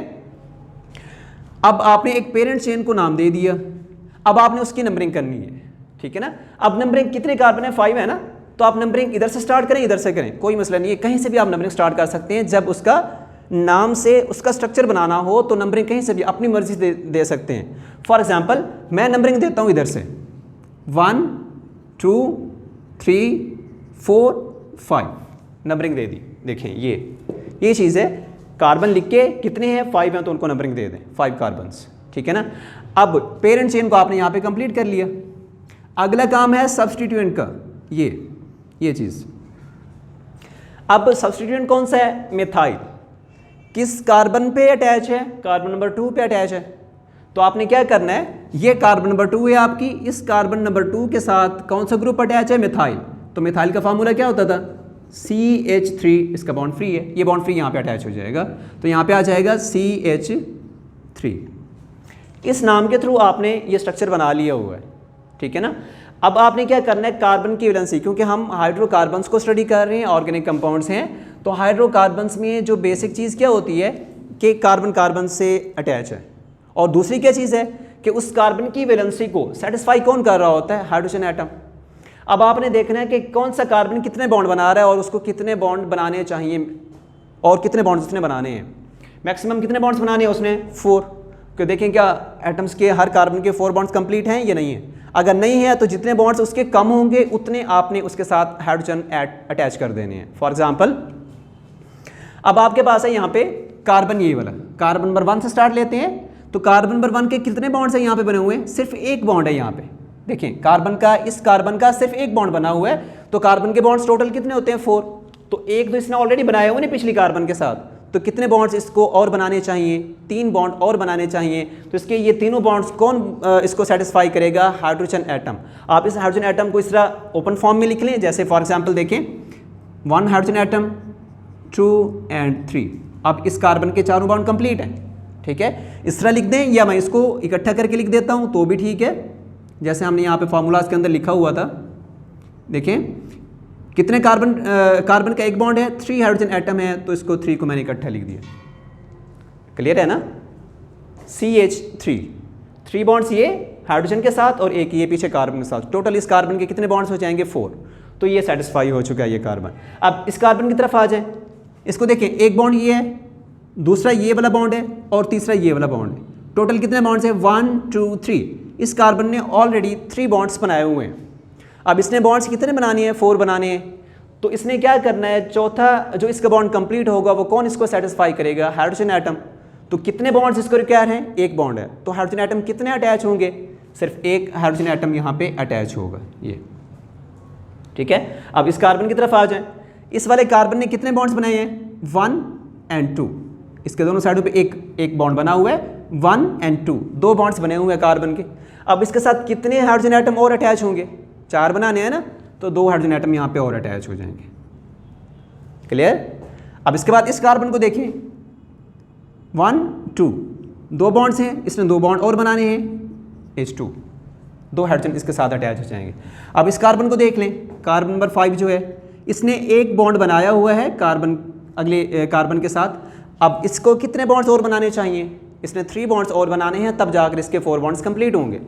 अब आपने एक पेरेंट चेन को नाम दे दिया, अब आपने उसकी नंबरिंग करनी है, ठीक है ना। अब नंबरिंग कितने कार्बन है, 5 है ना, तो आप नंबरिंग इधर से स्टार्ट करें इधर से करें, कोई मसला नहीं है, कहीं से भी आप नंबरिंग स्टार्ट कर सकते हैं। जब उसका नाम से उसका स्ट्रक्चर बनाना हो तो नंबरिंग कहीं से भी अपनी मर्जी से दे सकते हैं। फॉर एग्जांपल मैं नंबरिंग देता हूं इधर से 1 2 3 4 5, नंबरिंग दे दी। देखें ये चीज़ है, कार्बन लिख के कितने हैं 5 हैं तो उनको नंबरिंग दे दें 5 कार्बन्स, ठीक है ना। अब पेरेंट चेन को आपने यहाँ पे कंप्लीट कर लिया। अगला काम है सब्स्टिट्यूएंट का, ये चीज़। अब सब्स्टिट्यूएंट कौन सा है, मेथाइल, किस कार्बन पे अटैच है, कार्बन नंबर 2 पे अटैच है। तो आपने क्या करना है, ये कार्बन नंबर 2 है आपकी, इस कार्बन नंबर 2 के साथ कौन सा ग्रुप अटैच है, मेथाइल। तो मेथाइल का फार्मूला क्या होता था, CH3, इसका बॉन्ड फ्री है, ये बॉन्ड फ्री यहाँ पे अटैच हो जाएगा, तो यहाँ पे आ जाएगा CH3। इस नाम के थ्रू आपने ये स्ट्रक्चर बना लिया हुआ है, ठीक है ना। अब आपने क्या करना है, कार्बन की वैलेंसी, क्योंकि हम हाइड्रोकार्बन्स को स्टडी कर रहे हैं, ऑर्गेनिक कंपाउंड्स हैं, तो हाइड्रोकार्बन्स में जो बेसिक चीज़ क्या होती है कि कार्बन कार्बन से अटैच है, और दूसरी क्या चीज़ है कि उस कार्बन की वैलेंसी को सेटिस्फाई कौन कर रहा होता है, हाइड्रोजन एटम। अब आपने देखना है कि कौन सा कार्बन कितने बॉन्ड बना रहा है और उसको कितने बॉन्ड बनाने चाहिए और कितने बॉन्ड्स उसने बनाने हैं, मैक्सिमम कितने बॉन्ड्स बनाने हैं उसने, 4। क्यों देखें क्या एटम्स के हर कार्बन के 4 बॉन्ड्स कंप्लीट हैं या नहीं है, अगर नहीं है तो जितने बॉन्ड्स उसके कम होंगे उतने आपने उसके साथ हाइड्रोजन अटैच कर देने हैं। फॉर एग्जांपल अब आपके पास है यहाँ पे कार्बन, ये वाला कार्बन नंबर 1 से स्टार्ट लेते हैं, तो कार्बन नंबर 1 के कितने बॉन्ड्स हैं यहाँ पे बने हुए हैं, सिर्फ एक बॉन्ड है यहाँ पे। देखें कार्बन का, इस कार्बन का सिर्फ एक बॉन्ड बना हुआ है, तो कार्बन के बॉन्ड्स टोटल कितने होते हैं 4, तो एक तो इसने ऑलरेडी बनाया हुआ ना पिछली कार्बन के साथ, तो कितने बॉन्ड्स इसको और बनाने चाहिए, 3 बॉन्ड और बनाने चाहिए। तो इसके ये तीनों बॉन्ड्स कौन इसको सेटिस्फाई करेगा, हाइड्रोजन एटम। आप इस हाइड्रोजन एटम को इस तरह ओपन फॉर्म में लिख लें, जैसे फॉर एग्जांपल देखें 1 हाइड्रोजन एटम 2 and 3, अब इस कार्बन के चारों बॉन्ड कंप्लीट हैं, ठीक है। इस तरह लिख दें या मैं इसको इकट्ठा करके लिख देता हूँ तो भी ठीक है, जैसे हमने यहाँ पे फार्मूलाज के अंदर लिखा हुआ था। देखें कितने कार्बन का एक बॉन्ड है, 3 हाइड्रोजन एटम है, तो इसको 3 को मैंने इकट्ठा लिख दिया, क्लियर है ना। CH3, 3 बॉन्ड्स ये हाइड्रोजन के साथ और एक ये पीछे कार्बन के साथ, टोटल इस कार्बन के कितने बॉन्ड्स हो जाएंगे 4, तो ये सेटिस्फाई हो चुका है ये कार्बन। अब इस कार्बन की तरफ आ जाए, इसको देखें एक बॉन्ड ये है, दूसरा ये वाला बॉन्ड है और तीसरा ये वाला बॉन्ड है, टोटल कितने बॉन्ड्स है 1 2 3। इस कार्बन ने ऑलरेडी 3 बॉन्ड्स बनाए हुए हैं, अब इसने बॉन्ड्स कितने बनाने हैं, 4 बनाने हैं, तो इसने क्या करना है, चौथा जो इसका बॉन्ड कंप्लीट होगा वो कौन इसको सेटिस्फाई करेगा, हाइड्रोजन एटम। तो कितने बॉन्ड्स इसको रिक्वायर हैं, एक बॉन्ड है, तो हाइड्रोजन एटम कितने अटैच होंगे, सिर्फ एक हाइड्रोजन एटम यहाँ पे अटैच होगा, ये ठीक है। अब इस कार्बन की तरफ आ जाए, इस वाले कार्बन ने कितने बॉन्ड्स बनाए हैं, 1 and 2, इसके दोनों साइडों पे एक बॉन्ड बना हुआ है, 1 and 2, 2 बॉन्ड्स बने हुए हैं कार्बन के। अब इसके साथ कितने हाइड्रोजन एटम और अटैच होंगे, 4 बनाने हैं ना, तो 2 हाइड्रोजन एटम यहाँ पे और अटैच हो जाएंगे। क्लियर? अब इसके बाद इस कार्बन को देखें, 1 2, 2 बॉन्ड्स हैं, इसने 2 बॉन्ड और बनाने हैं, H2, 2 हाइड्रोजन इसके साथ अटैच हो जाएंगे। अब इस कार्बन को देख लें, कार्बन नंबर 5 जो है, इसने एक बॉन्ड बनाया हुआ है कार्बन, अगले कार्बन के साथ। अब इसको कितने बॉन्ड्स और बनाने चाहिए, इसने 3 बॉन्ड्स और बनाने हैं, तब जाकर इसके 4 बॉन्ड्स कंप्लीट होंगे।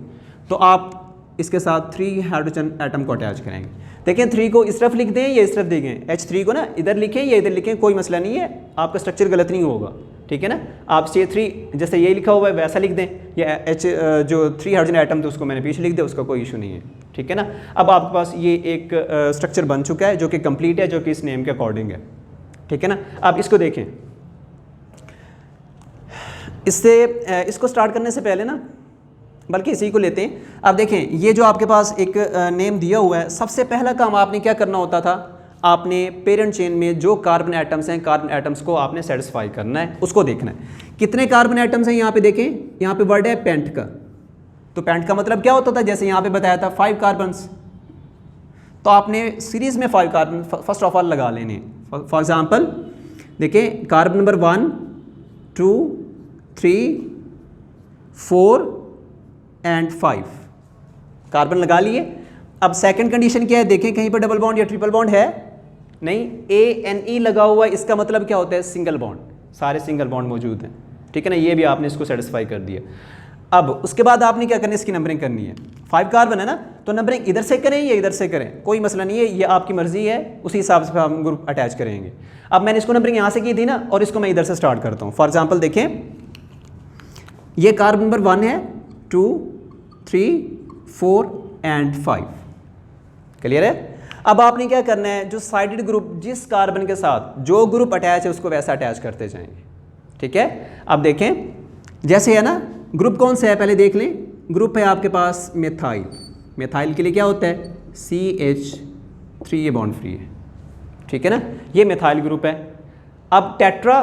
तो आप इसके साथ 3 हाइड्रोजन एटम को अटैच करेंगे। देखें 3 को इस तरफ लिख दें या इस तरफ देखें, H3 को ना इधर लिखें या इधर लिखें, कोई मसला नहीं है, आपका स्ट्रक्चर गलत नहीं होगा, ठीक है ना। आप C3 जैसे ये लिखा हुआ है वैसा लिख दें, या H जो 3 हाइड्रोजन एटम थे उसको मैंने पीछे लिख दिया, उसका कोई इशू नहीं है, ठीक है ना। अब आपके पास ये एक स्ट्रक्चर बन चुका है जो कि कंप्लीट है, जो कि इस नेम के अकॉर्डिंग है, ठीक है ना। अब इसको देखें, इसको स्टार्ट करने से पहले ना, बल्कि इसी को लेते हैं। अब देखें, ये जो आपके पास एक नेम दिया हुआ है, सबसे पहला काम आपने क्या करना होता था, आपने पेरेंट चेन में जो कार्बन एटम्स हैं, कार्बन एटम्स को आपने सेटिस्फाई करना है, उसको देखना है कितने कार्बन एटम्स हैं। यहाँ पे देखें, यहाँ पे वर्ड है पेंट का, तो पेंट का मतलब क्या होता था, जैसे यहाँ पे बताया था 5 कार्बन्स, तो आपने सीरीज में 5 कार्बन फर्स्ट ऑफ ऑल लगा लेने। फॉर एग्जाम्पल देखें, कार्बन नंबर 1 2 3 4 एंड 5 कार्बन लगा लिए। अब सेकंड कंडीशन क्या है, देखें कहीं पर डबल बॉन्ड या ट्रिपल बॉन्ड है, नहीं, ANE लगा हुआ है, इसका मतलब क्या होता है, सिंगल बॉन्ड, सारे सिंगल बॉन्ड मौजूद हैं, ठीक है ना। ये भी आपने इसको सेटिस्फाई कर दिया। अब उसके बाद आपने क्या करना है, इसकी नंबरिंग करनी है। 5 कार्बन है ना, तो नंबरिंग इधर से करें या इधर से करें, कोई मसला नहीं है, ये आपकी मर्जी है, उसी हिसाब से हम ग्रुप अटैच करेंगे। अब मैंने इसको नंबरिंग यहाँ से की थी ना, और इसको मैं इधर से स्टार्ट करता हूँ। फॉर एग्जाम्पल देखें, ये कार्बन नंबर 1 है, 2 3 4 एंड 5, क्लियर है। अब आपने क्या करना है, जो साइडेड ग्रुप जिस कार्बन के साथ जो ग्रुप अटैच है उसको वैसा अटैच करते जाएंगे, ठीक है। अब देखें, जैसे है ना, ग्रुप कौन सा है पहले देख लें। ग्रुप है आपके पास मेथाइल, मेथाइल के लिए क्या होता है, CH3, ये बॉन्ड फ्री है, ठीक है ना, ये मेथाइल ग्रुप है। अब टेट्रा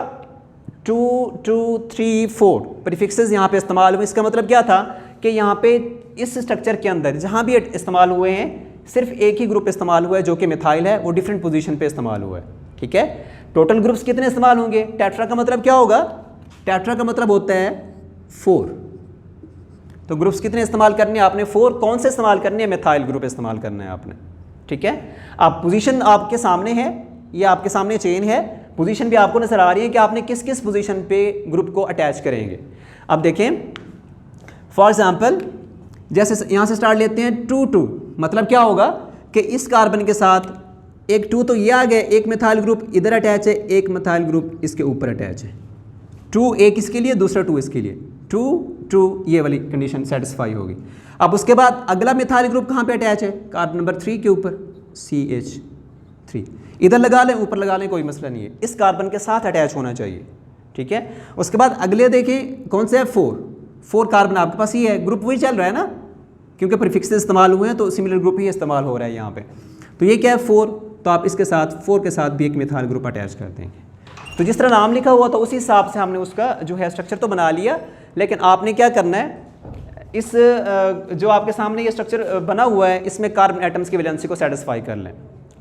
2 2 3 4 प्रीफिक्सेस यहाँ पे इस्तेमाल हुए, इसका मतलब क्या था कि यहाँ पे इस स्ट्रक्चर के अंदर जहाँ भी इस्तेमाल हुए हैं, सिर्फ एक ही ग्रुप इस्तेमाल हुआ है जो कि मिथाइल है, वो डिफरेंट पोजीशन पे इस्तेमाल हुआ है, ठीक है। टोटल ग्रुप्स कितने इस्तेमाल होंगे, टेट्रा का मतलब क्या होगा, टेट्रा का मतलब होता है 4, तो ग्रुप्स कितने इस्तेमाल करने हैं आपने, 4। कौन से इस्तेमाल करने हैं, मिथाइल ग्रुप इस्तेमाल करना है आपने, ठीक है। आप पोजीशन आपके सामने है, ये आपके सामने चेन है, पोजीशन भी आपको नजर आ रही है कि आपने किस किस पोजीशन पे ग्रुप को अटैच करेंगे। अब देखें, फॉर एग्जाम्पल जैसे यहाँ से स्टार्ट लेते हैं, 2 2, मतलब क्या होगा कि इस कार्बन के साथ एक 2 तो ये आ गया, एक मिथाइल ग्रुप इधर अटैच है, एक मिथाइल ग्रुप इसके ऊपर अटैच है, 2 एक इसके लिए, दूसरा 2 इसके लिए, 2 2, ये वाली कंडीशन सेटिस्फाई होगी। अब उसके बाद अगला मिथाइल ग्रुप कहाँ पे अटैच है, कार्बन नंबर 3 के ऊपर, CH3, इधर लगा लें ऊपर लगा लें, कोई मसला नहीं है, इस कार्बन के साथ अटैच होना चाहिए, ठीक है। उसके बाद अगले देखें कौन से है, 4 कार्बन आपके पास ही है, ग्रुप वही चल रहा है ना, क्योंकि प्रीफिक्सेस इस्तेमाल हुए हैं तो सिमिलर ग्रुप ही इस्तेमाल हो रहा है यहाँ पे। तो ये क्या है, 4, तो आप इसके साथ 4 के साथ भी एक मिथाइल ग्रुप अटैच कर देंगे। तो जिस तरह नाम लिखा हुआ था उसी हिसाब से हमने उसका जो है स्ट्रक्चर तो बना लिया, लेकिन आपने क्या करना है, इस जो आपके सामने ये स्ट्रक्चर बना हुआ है, इसमें कार्बन एटम्स की वैलेंसी को सेटिस्फाई कर लें,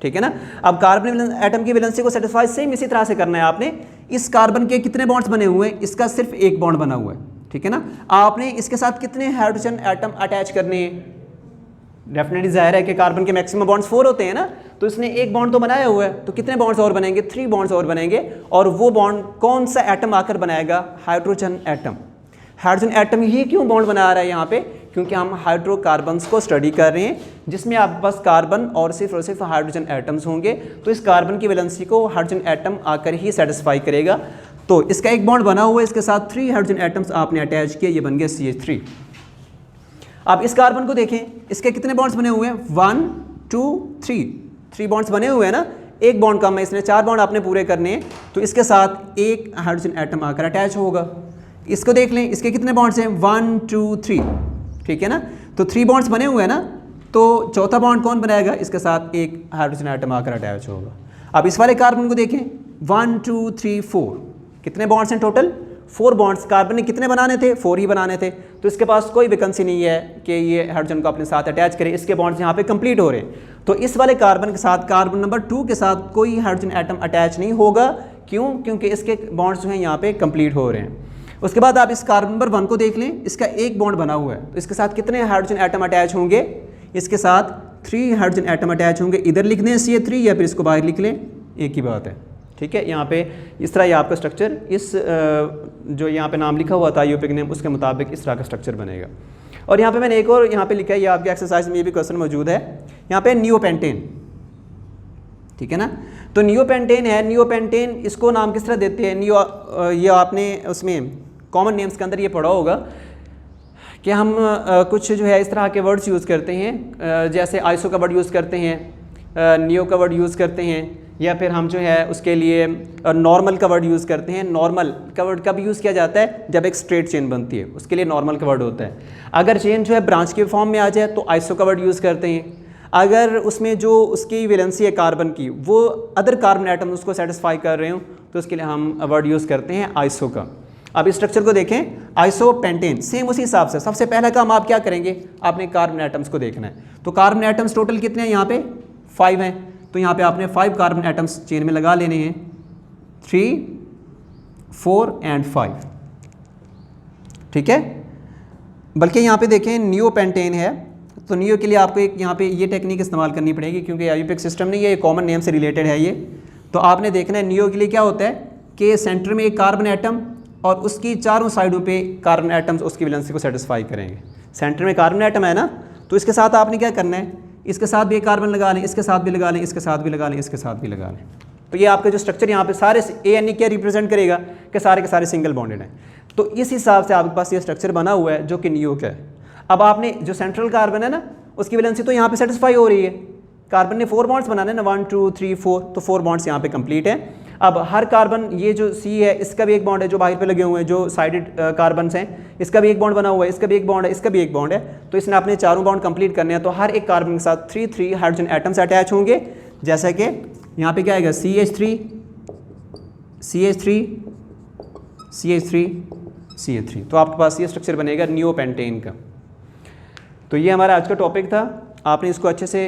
ठीक है ना। अब कार्बन एटम की वैलेंसी को सेटिस्फाई सेम इसी तरह से करना है आपने। इस कार्बन के कितने बॉन्ड्स बने हुए हैं, इसका सिर्फ एक बॉन्ड बना हुआ है, ठीक है ना। आपने इसके साथ कितने हाइड्रोजन एटम अटैच करने हैं, डेफिनेटली जाहिर है कि कार्बन के मैक्सिमम बॉन्ड्स 4 होते हैं ना, तो इसने एक बॉन्ड तो बनाया हुआ है, तो कितने बॉन्ड्स और बनेंगे, 3 बॉन्ड्स और बनेंगे। और वो बॉन्ड कौन सा एटम आकर बनाएगा, हाइड्रोजन एटम। हाइड्रोजन एटम ही क्यों बॉन्ड बना रहा है यहाँ पे, क्योंकि हम हाइड्रोकार्बन्स को स्टडी कर रहे हैं, जिसमें आपके पास कार्बन और सिर्फ हाइड्रोजन एटम्स होंगे, तो इस कार्बन की वैलेंसी को हाइड्रोजन एटम आकर ही सेटिस्फाई करेगा। तो इसका एक बॉन्ड बना हुआ है, इसके साथ 3 हाइड्रोजन एटम्स आपने अटैच किए, ये बन गया CH3। अब इस कार्बन को देखें, इसके कितने बॉन्ड्स बने हुए हैं, 1 2 3 बॉन्ड्स बने हुए हैं ना, एक बॉन्ड कम है, इसने 4 बॉन्ड आपने पूरे करने हैं, तो इसके साथ एक हाइड्रोजन एटम आकर अटैच होगा। इसको देख लें, इसके कितने बॉन्ड्स हैं, 1 2 3, ठीक है ना, तो 3 बॉन्ड्स बने हुए हैं ना, तो चौथा बॉन्ड कौन बनाएगा, इसके साथ एक हाइड्रोजन एटम आकर अटैच होगा। अब इस वाले कार्बन को देखें, 1 2 3 4, कितने बॉन्ड्स हैं टोटल? 4 बॉन्ड्स। कार्बन ने कितने बनाने थे? 4 ही बनाने थे। तो इसके पास कोई वैकेंसी नहीं है कि ये हाइड्रोजन को अपने साथ अटैच करे, इसके बॉन्ड्स यहाँ पे कंप्लीट हो रहे हैं। तो इस वाले कार्बन के साथ, कार्बन नंबर 2 के साथ कोई हाइड्रोजन एटम अटैच नहीं होगा। क्यों? क्योंकि इसके बॉन्ड्स जो हैं यहाँ पे कंप्लीट हो रहे हैं। उसके बाद आप इस कार्बन नंबर 1 को देख लें, इसका एक बॉन्ड बना हुआ है, तो इसके साथ कितने हाइड्रोजन एटम अटैच होंगे? इसके साथ 3 हाइड्रोजन एटम अटैच होंगे। इधर लिख दें CH3 या फिर इसको बाहर लिख लें, एक ही बात है। ठीक है, यहाँ पे इस तरह ये आपका स्ट्रक्चर, इस जो यहाँ पे नाम लिखा हुआ था यूपिक नेम, उसके मुताबिक इस तरह का स्ट्रक्चर बनेगा। और यहाँ पे मैंने एक और यहाँ पे लिखा है, ये आपके एक्सरसाइज में ये भी क्वेश्चन मौजूद है, यहाँ पे नियोपेंटेन। ठीक है ना, तो नियोपेंटेन है। नियोपेंटेन इसको नाम किस तरह देते हैं? ये आपने उसमें कॉमन नेम्स के अंदर ये पढ़ा होगा कि हम कुछ जो है इस तरह के वर्ड्स यूज़ करते हैं, जैसे आइसो का वर्ड यूज़ करते हैं, नियो का वर्ड यूज़ करते हैं, या फिर हम जो है उसके लिए नॉर्मल का वर्ड यूज़ करते हैं। नॉर्मल का वर्ड कब यूज़ किया जाता है? जब एक स्ट्रेट चेन बनती है, उसके लिए नॉर्मल का वर्ड होता है। अगर चेन जो है ब्रांच के फॉर्म में आ जाए तो आइसो का वर्ड यूज़ करते हैं। अगर उसमें जो उसकी वैलेंसी है कार्बन की, वो अदर कार्बन एटम उसको सेटिस्फाई कर रहे हो, तो उसके लिए हम वर्ड यूज़ करते हैं आइसो का। अब इस स्ट्रक्चर को देखें, आइसोपेंटेन, सेम उसी हिसाब से सबसे पहला काम आप क्या करेंगे? आपने कार्बन एटम्स को देखना है। तो कार्बन एटम्स टोटल कितने हैं? यहाँ पे 5 हैं। तो यहाँ पे आपने 5 कार्बन एटम्स चेन में लगा लेने हैं, 3 4 एंड 5। ठीक है, बल्कि यहाँ पे देखें नियोपेंटेन है, तो नियो के लिए आपको एक यहाँ पे ये टेक्निक इस्तेमाल करनी पड़ेगी, क्योंकि आईयूपीएक सिस्टम नहीं है, ये कॉमन नेम से रिलेटेड है ये। तो आपने देखना है नियो के लिए क्या होता है कि सेंटर में एक कार्बन एटम और उसकी चारों साइडों पे कार्बन एटम्स उसकी वैलेंसी को सेटिस्फाई करेंगे। सेंटर में कार्बन एटम है ना, तो इसके साथ आपने क्या करना है? इसके साथ भी एक कार्बन लगा लें, इसके साथ भी लगा लें, इसके साथ भी लगा लें, इसके साथ भी लगा लें। तो ये आपका जो स्ट्रक्चर यहाँ पे सारे ANE क्या रिप्रेजेंट करेगा कि सारे के सारे सिंगल बॉन्डेड हैं। तो इस हिसाब से आपके पास ये स्ट्रक्चर बना हुआ है जो कि नियो का है। अब आपने जो सेंट्रल कार्बन है ना, उसकी वैलेंसी तो यहाँ पे सेटिस्फाई हो रही है। कार्बन ने 4 बॉन्ड्स बनाने ना, 1 2 3 4, तो 4 बॉन्ड्स यहाँ पे कंप्लीट है। अब हर कार्बन, ये जो C है, इसका भी एक बॉन्ड है जो बाहर पे लगे हुए हैं, जो साइडेड कार्बन हैं, इसका भी एक बॉन्ड बना हुआ है, इसका भी एक बॉन्ड है, इसका भी एक बॉन्ड है। तो इसने अपने चारों बॉन्ड कंप्लीट करने हैं। तो हर एक कार्बन के साथ 3 हाइड्रोजन एटम्स अटैच होंगे, जैसा कि यहाँ पे क्या आएगा? CH3 CH3 CH3 CH3। तो आपके पास ये स्ट्रक्चर बनेगा नियोपेंटेन का। तो ये हमारा आज का टॉपिक था, आपने इसको अच्छे से